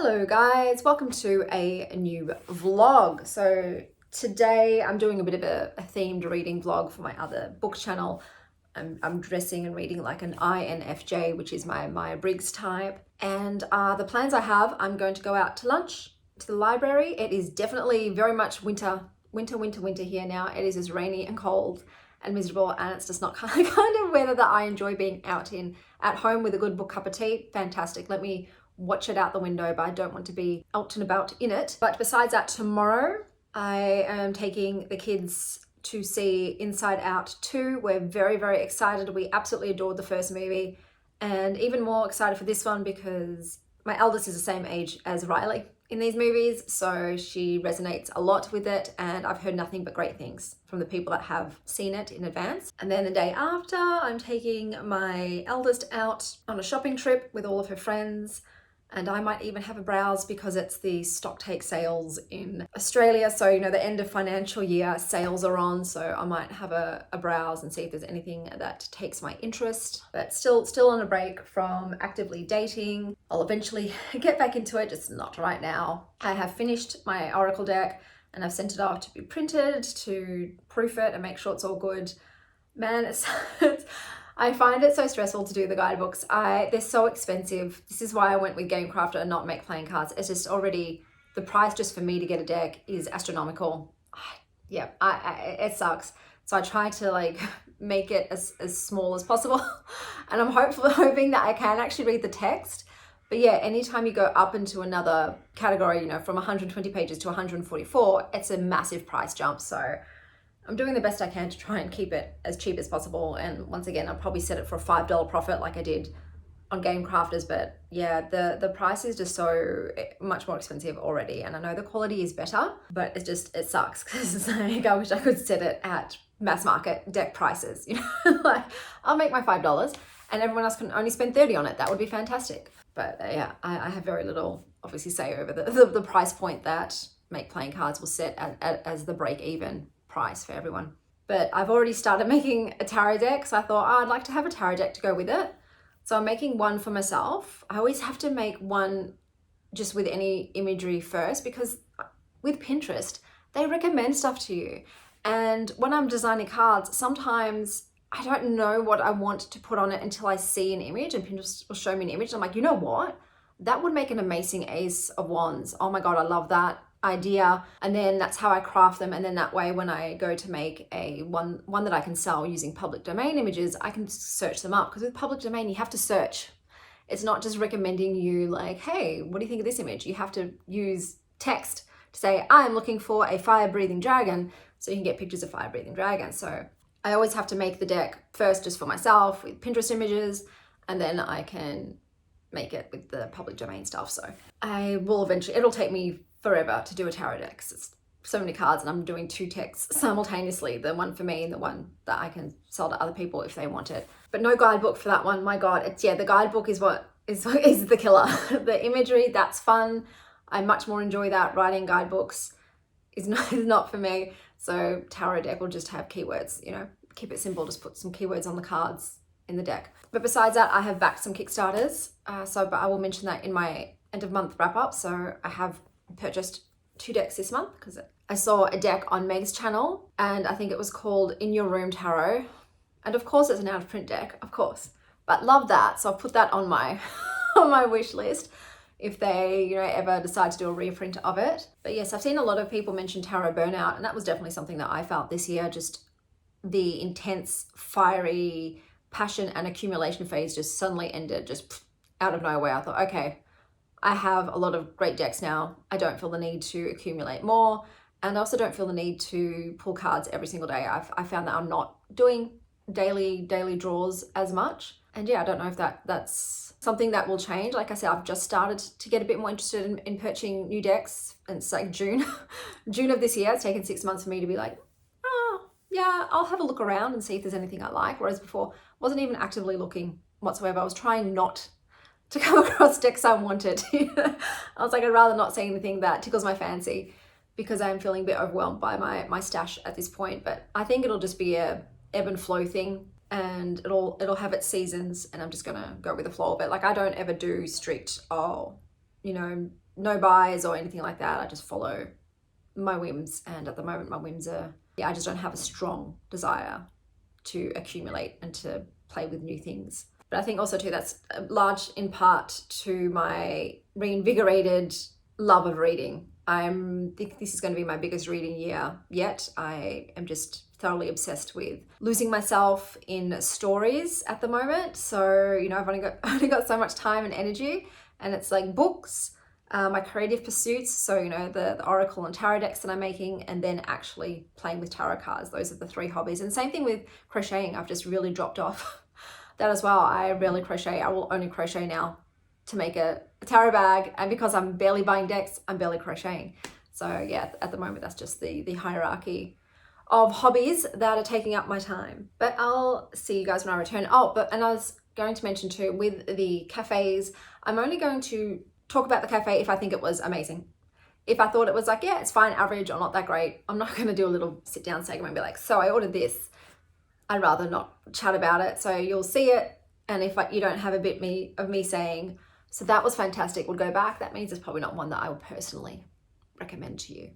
Hello guys, welcome to a new vlog. So today I'm doing a bit of a themed reading vlog for my other book channel. I'm dressing and reading like an INFJ, which is my Myers-Briggs type. And the plans I have, I'm going to go out to lunch to the library. It is definitely very much winter here now. It is just rainy and cold and miserable, and it's just not kind of weather that I enjoy being out in. At home with a good book cup of tea, fantastic. Let me watch it out the window, but I don't want to be out and about in it. But besides that, tomorrow I am taking the kids to see Inside Out 2. We're very excited. We absolutely adored the first movie, and even more excited for this one because my eldest is the same age as Riley in these movies, so she resonates a lot with it, and I've heard nothing but great things from the people that have seen it in advance. And then the day after, I'm taking my eldest out on a shopping trip with all of her friends, and I might even have a browse because it's the stock take sales in Australia. So, you know, the end of financial year sales are on. So I might have a browse and see if there's anything that takes my interest. But still on a break from actively dating. I'll eventually get back into it, just not right now. I have finished my Oracle deck and I've sent it off to be printed, to proof it and make sure it's all good. Man, I find it so stressful to do the guidebooks. They're so expensive. This is why I went with Gamecrafter and not Make Playing Cards. It's just already, the price just for me to get a deck is astronomical. Yeah, it sucks. So I try to like make it as small as possible. And I'm hoping that I can actually read the text. But yeah, anytime you go up into another category, you know, from 120 pages to 144, it's a massive price jump. So I'm doing the best I can to try and keep it as cheap as possible. And once again, I'll probably set it for a $5 profit like I did on Game Crafters. But yeah, the price is just so much more expensive already. And I know the quality is better, but it sucks because it's like, I wish I could set it at mass market deck prices. You know, like I'll make my $5 and everyone else can only spend 30 on it. That would be fantastic. But yeah, I have very little obviously say over the price point that Make Playing Cards will set as the break even price for everyone. But I've already started making a tarot deck, so I thought, I'd like to have a tarot deck to go with it. So I'm making one for myself. I always have to make one just with any imagery first, because with Pinterest, they recommend stuff to you. And when I'm designing cards, sometimes I don't know what I want to put on it until I see an image, and Pinterest will show me an image. And I'm like, you know what? That would make an amazing Ace of Wands. Oh my God, I love that idea. And then that's how I craft them. And then that way, when I go to make a one that I can sell using public domain images, I can search them up. Because with public domain, you have to search. It's not just recommending you like, hey, what do you think of this image? You have to use text to say, I'm looking for a fire-breathing dragon. So you can get pictures of fire-breathing dragons. So I always have to make the deck first just for myself with Pinterest images, and then I can make it with the public domain stuff. So I will eventually, it'll take me forever to do a tarot deck. It's so many cards and I'm doing 2 decks simultaneously, the one for me and the one that I can sell to other people if they want it. But no guidebook for that one. My God, the guidebook is what is the killer. The imagery, that's fun. I much more enjoy that. Writing guidebooks is not for me. So tarot deck will just have keywords, you know, keep it simple, just put some keywords on the cards in the deck. But besides that, I have backed some Kickstarters. But I will mention that in my end of month wrap up. So I have purchased 2 decks this month because I saw a deck on Meg's channel and I think it was called In Your Room Tarot. And of course it's an out of print deck, of course, but love that. So I've put that on my on my wish list if they, you know, ever decide to do a reprint of it. But yes, I've seen a lot of people mention tarot burnout, and that was definitely something that I felt this year. Just the intense, fiery passion and accumulation phase just suddenly ended, just out of nowhere. I thought, okay, I have a lot of great decks now. I don't feel the need to accumulate more. And I also don't feel the need to pull cards every single day. I found that I'm not doing daily draws as much. And yeah, I don't know if that's something that will change. Like I said, I've just started to get a bit more interested in purchasing new decks. And it's like June of this year. It's taken 6 months for me to be like, oh yeah, I'll have a look around and see if there's anything I like. Whereas before, I wasn't even actively looking whatsoever. I was trying not to come across decks I wanted. I was like, I'd rather not see anything that tickles my fancy, because I'm feeling a bit overwhelmed by my stash at this point. But I think it'll just be a ebb and flow thing, and it'll have its seasons, and I'm just gonna go with the flow of it. Like I don't ever do strict, oh, you know, no buys or anything like that. I just follow my whims, and at the moment my whims are, I just don't have a strong desire to accumulate and to play with new things. But I think also too that's large in part to my reinvigorated love of reading. I think this is going to be my biggest reading year yet. I am just thoroughly obsessed with losing myself in stories at the moment. So, you know, I've only got so much time and energy, and it's like books, my creative pursuits. So, you know, the oracle and tarot decks that I'm making, and then actually playing with tarot cards. Those are the three hobbies. And same thing with crocheting. I've just really dropped off that as well. I rarely crochet. I will only crochet now to make a tarot bag, and because I'm barely buying decks, I'm barely crocheting. So yeah, at the moment that's just the hierarchy of hobbies that are taking up my time. But I'll see you guys when I return. And I was going to mention too, with the cafes, I'm only going to talk about the cafe if I think it was amazing. If I thought it was like, yeah, it's fine, average, or not that great, I'm not going to do a little sit down segment and be like, so I ordered this. I'd rather not chat about it. So you'll see it, and if you don't have a bit of me saying, so that was fantastic, would go back, that means it's probably not one that I would personally recommend to you.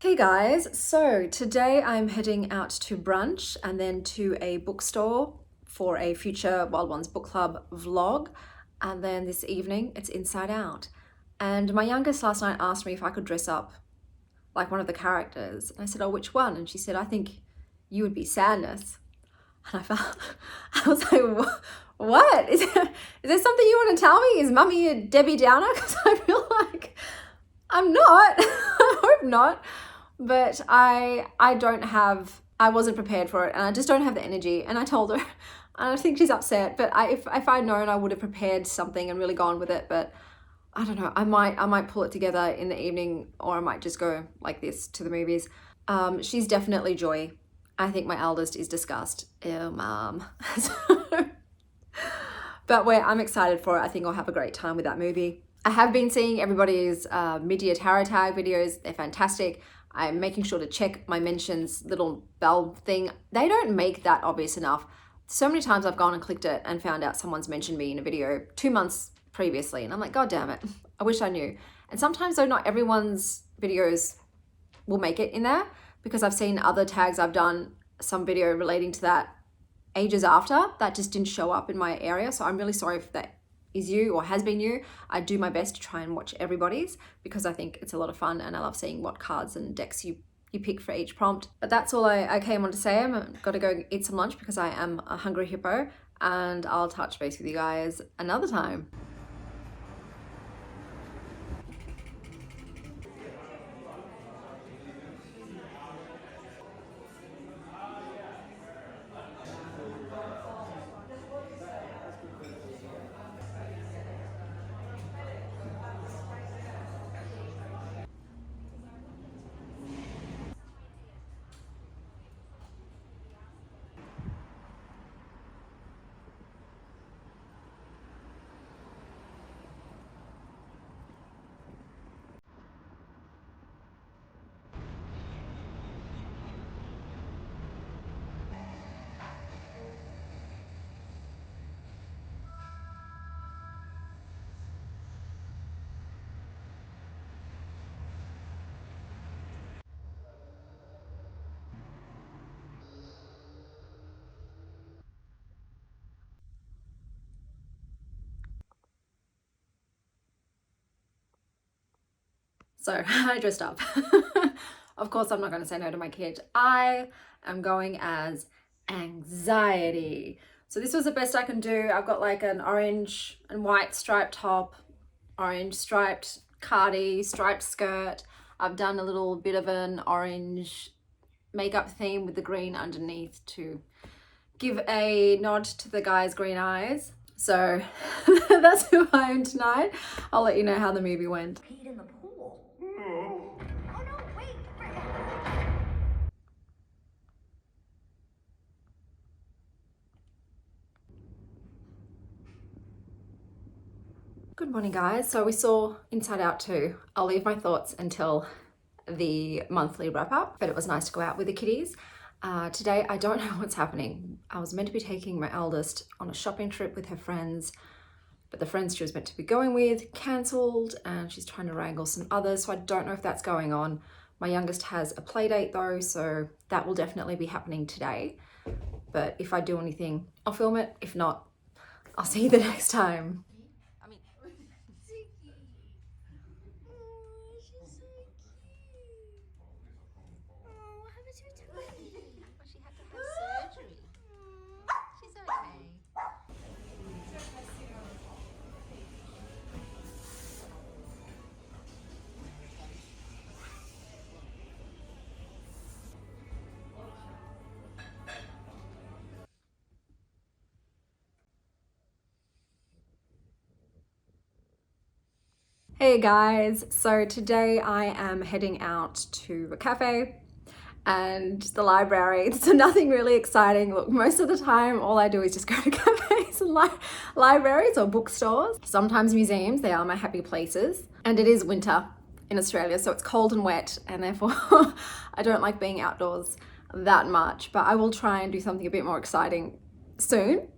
Hey guys, so today I'm heading out to brunch and then to a bookstore for a future Wild Ones Book Club vlog, and then this evening it's Inside Out. And my youngest last night asked me if I could dress up like one of the characters, and I said, oh, which one? And she said, I think you would be Sadness. And I was like, what? Is there something you want to tell me? Is Mummy a Debbie Downer? Because I feel like I'm not. I hope not. But I wasn't prepared for it, and I just don't have the energy. And I told her, and I think she's upset, but if I'd known, I would have prepared something and really gone with it. But I don't know, I might pull it together in the evening, or I might just go like this to the movies. She's definitely Joy. I think my eldest is Disgust. Ew, Mom. But I'm excited for it. I think I'll have a great time with that movie. I have been seeing everybody's mid-year tarot tag videos. They're fantastic. I'm making sure to check my mentions little bell thing. They don't make that obvious enough. So many times I've gone and clicked it and found out someone's mentioned me in a video 2 months previously, and I'm like, God damn it, I wish I knew. And sometimes though, not everyone's videos will make it in there, because I've seen other tags I've done some video relating to that ages after that just didn't show up in my area. So I'm really sorry if that is you or has been you. I do my best to try and watch everybody's, because I think it's a lot of fun, and I love seeing what cards and decks you pick for each prompt. But that's all I came on to say. I've got to go eat some lunch because I am a hungry hippo, and I'll touch base with you guys another time. So I dressed up. Of course, I'm not going to say no to my kid. I am going as Anxiety. So this was the best I can do. I've got like an orange and white striped top, orange striped cardi, striped skirt. I've done a little bit of an orange makeup theme with the green underneath to give a nod to the guy's green eyes. So that's who I am tonight. I'll let you know how the movie went. Peed in the pool. Good morning, guys. So we saw Inside Out 2. I'll leave my thoughts until the monthly wrap up, but it was nice to go out with the kiddies. Today, I don't know what's happening. I was meant to be taking my eldest on a shopping trip with her friends, but the friends she was meant to be going with cancelled, and she's trying to wrangle some others, so I don't know if that's going on. My youngest has a play date though, so that will definitely be happening today. But if I do anything, I'll film it. If not, I'll see you the next time. Hey guys, so today I am heading out to a cafe and the library. So nothing really exciting. Look, most of the time all I do is just go to cafes and libraries or bookstores. Sometimes museums, they are my happy places. And it is winter in Australia, so it's cold and wet, and therefore I don't like being outdoors that much, but I will try and do something a bit more exciting soon.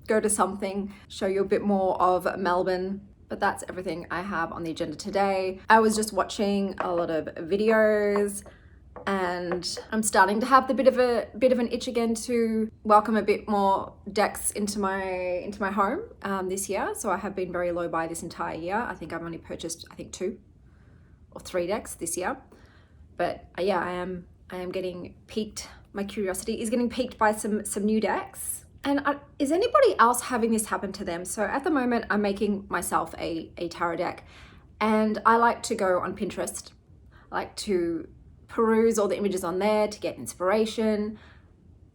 Go to something, show you a bit more of Melbourne. But that's everything I have on the agenda today. I was just watching a lot of videos and I'm starting to have the bit of an itch again to welcome a bit more decks into my home this year. So I have been very low buy this entire year. I think I've only purchased 2 or 3 decks this year. But yeah, I am getting piqued. My curiosity is getting piqued by some new decks. And is anybody else having this happen to them? So at the moment, I'm making myself a tarot deck, and I like to go on Pinterest. I like to peruse all the images on there to get inspiration.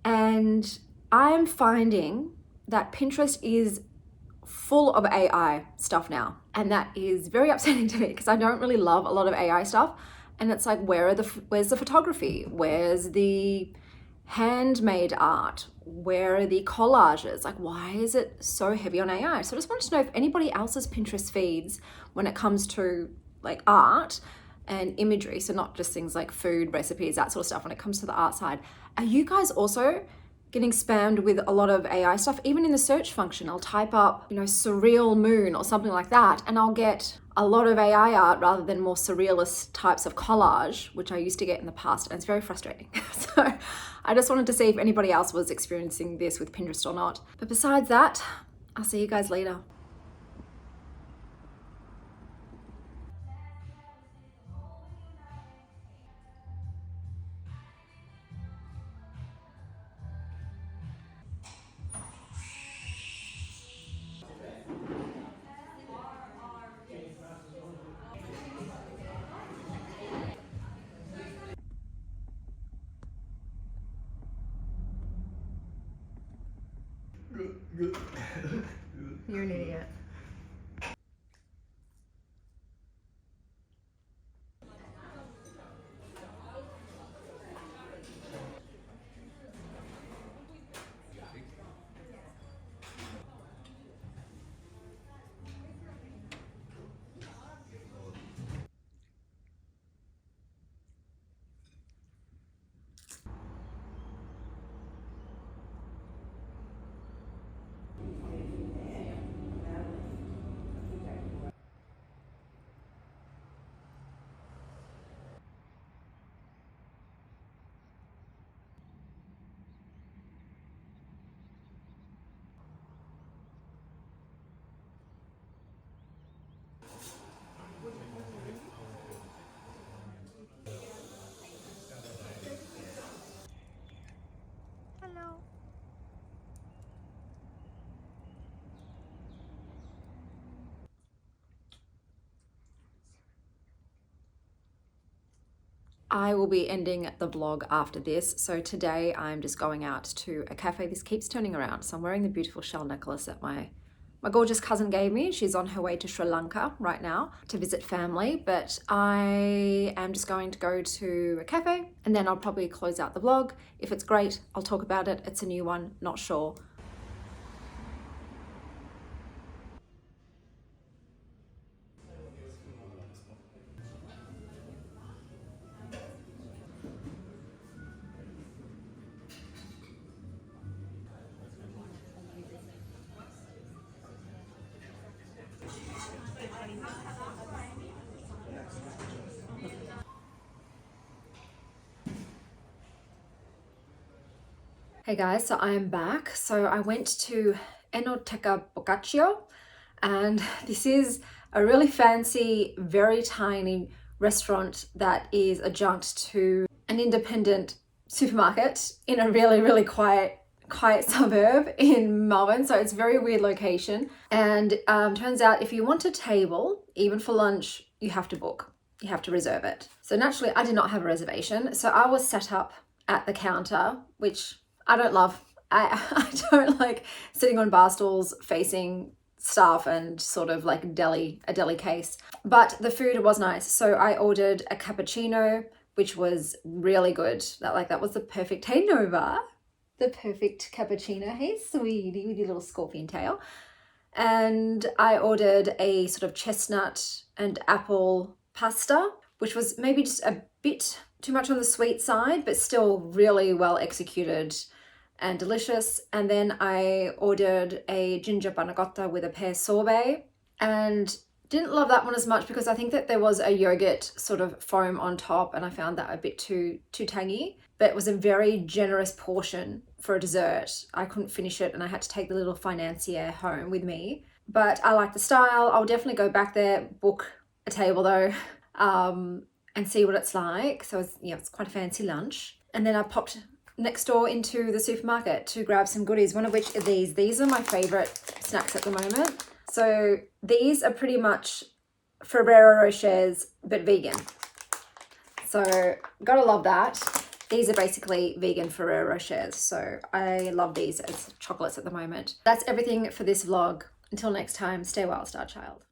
And I'm finding that Pinterest is full of AI stuff now. And that is very upsetting to me because I don't really love a lot of AI stuff. And it's like, where's the photography? Where's the handmade art? Where are the collages? Like, why is it so heavy on AI? So I just wanted to know if anybody else's Pinterest feeds when it comes to like art and imagery, so not just things like food, recipes, that sort of stuff, when it comes to the art side, are you guys also getting spammed with a lot of AI stuff? Even in the search function, I'll type up, surreal moon or something like that, and I'll get a lot of AI art rather than more surrealist types of collage, which I used to get in the past, and it's very frustrating. So I just wanted to see if anybody else was experiencing this with Pinterest or not. But besides that, I'll see you guys later. You're an idiot. Hello. I will be ending the vlog after this. So today I'm just going out to a cafe. This keeps turning around. So I'm wearing the beautiful shell necklace that my gorgeous cousin gave me. She's on her way to Sri Lanka right now to visit family, but I am just going to go to a cafe and then I'll probably close out the vlog. If it's great, I'll talk about it. It's a new one, not sure. Hey guys, so I am back. So I went to Enoteca Boccacio, and this is a really fancy, very tiny restaurant that is adjunct to an independent supermarket in a really quiet suburb in Melbourne. So it's a very weird location. And turns out if you want a table, even for lunch, you have to book. You have to reserve it. So naturally, I did not have a reservation. So I was set up at the counter, which I don't love. I don't like sitting on bar stools facing staff and sort of like a deli case. But the food was nice. So I ordered a cappuccino, which was really good. That was the perfect, hey Nova, the perfect cappuccino. Hey sweetie, with your little scorpion tail. And I ordered a sort of chestnut and apple pasta, which was maybe just a bit too much on the sweet side, but still really well executed and delicious. And then I ordered a ginger panna cotta with a pear sorbet, and didn't love that one as much because I think that there was a yogurt sort of foam on top, and I found that a bit too tangy. But it was a very generous portion for a dessert. I couldn't finish it and I had to take the little financier home with me. But I like the style. I'll definitely go back there, book a table though, and see what it's like. So it's quite a fancy lunch. And then I popped next door into the supermarket to grab some goodies, one of which are these. These are my favorite snacks at the moment. So these are pretty much Ferrero Rochers, but vegan. So gotta love that. These are basically vegan Ferrero Rochers. So I love these as chocolates at the moment. That's everything for this vlog. Until next time, stay wild, Star Child.